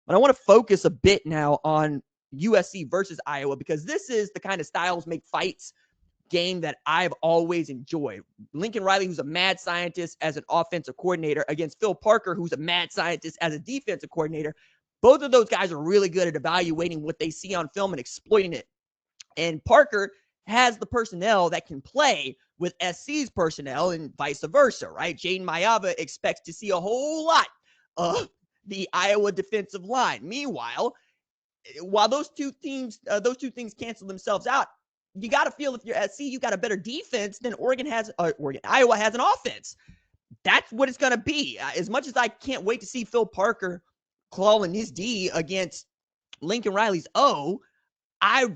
But I want to focus a bit now on USC versus Iowa because this is the kind of styles make fights game that I've always enjoyed. Lincoln Riley, who's a mad scientist as an offensive coordinator, against Phil Parker, who's a mad scientist as a defensive coordinator. Both of those guys are really good at evaluating what they see on film and exploiting it. And Parker has the personnel that can play with SC's personnel and vice versa, right? Jaden Mayava expects to see a whole lot of the Iowa defensive line. Meanwhile, while those two things cancel themselves out, you got to feel if you're SC, you got a better defense than Iowa has an offense. That's what it's going to be. As much as I can't wait to see Phil Parker clawing his D against Lincoln Riley's O, I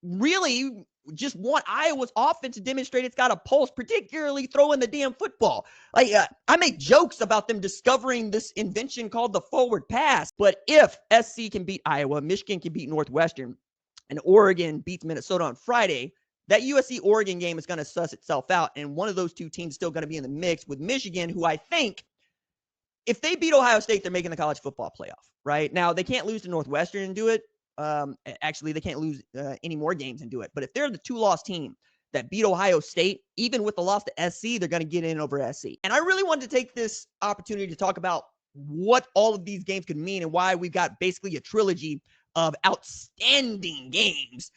really just want Iowa's offense to demonstrate it's got a pulse, particularly throwing the damn football. Like I make jokes about them discovering this invention called the forward pass, but if SC can beat Iowa, Michigan can beat Northwestern, and Oregon beats Minnesota on Friday, that USC-Oregon game is going to suss itself out, and one of those two teams is still going to be in the mix with Michigan, who I think, if they beat Ohio State, they're making the college football playoff, right? Now, they can't lose to Northwestern and do it. Actually, they can't lose any more games and do it. But if they're the two-loss team that beat Ohio State, even with the loss to SC, they're going to get in over SC. And I really wanted to take this opportunity to talk about what all of these games could mean and why we've got basically a trilogy of outstanding games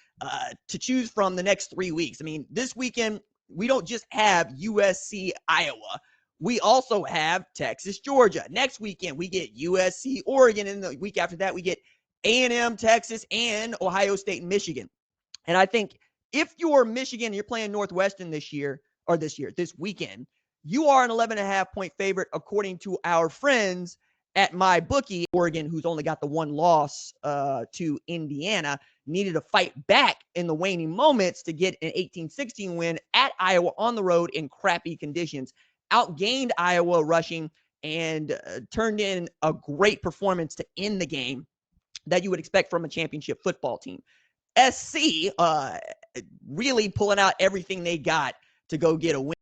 to choose from the next 3 weeks. I mean, this weekend, we don't just have USC, Iowa. We also have Texas, Georgia. Next weekend, we get USC, Oregon. And the week after that, we get A&M, Texas, and Ohio State and Michigan. And I think if you're Michigan and you're playing Northwestern this weekend, you are an 11.5-point favorite according to our friends at my bookie. Oregon, who's only got the one loss to Indiana, needed to fight back in the waning moments to get an 18-16 win at Iowa on the road in crappy conditions. Outgained Iowa rushing and turned in a great performance to end the game that you would expect from a championship football team. SC really pulling out everything they got to go get a win.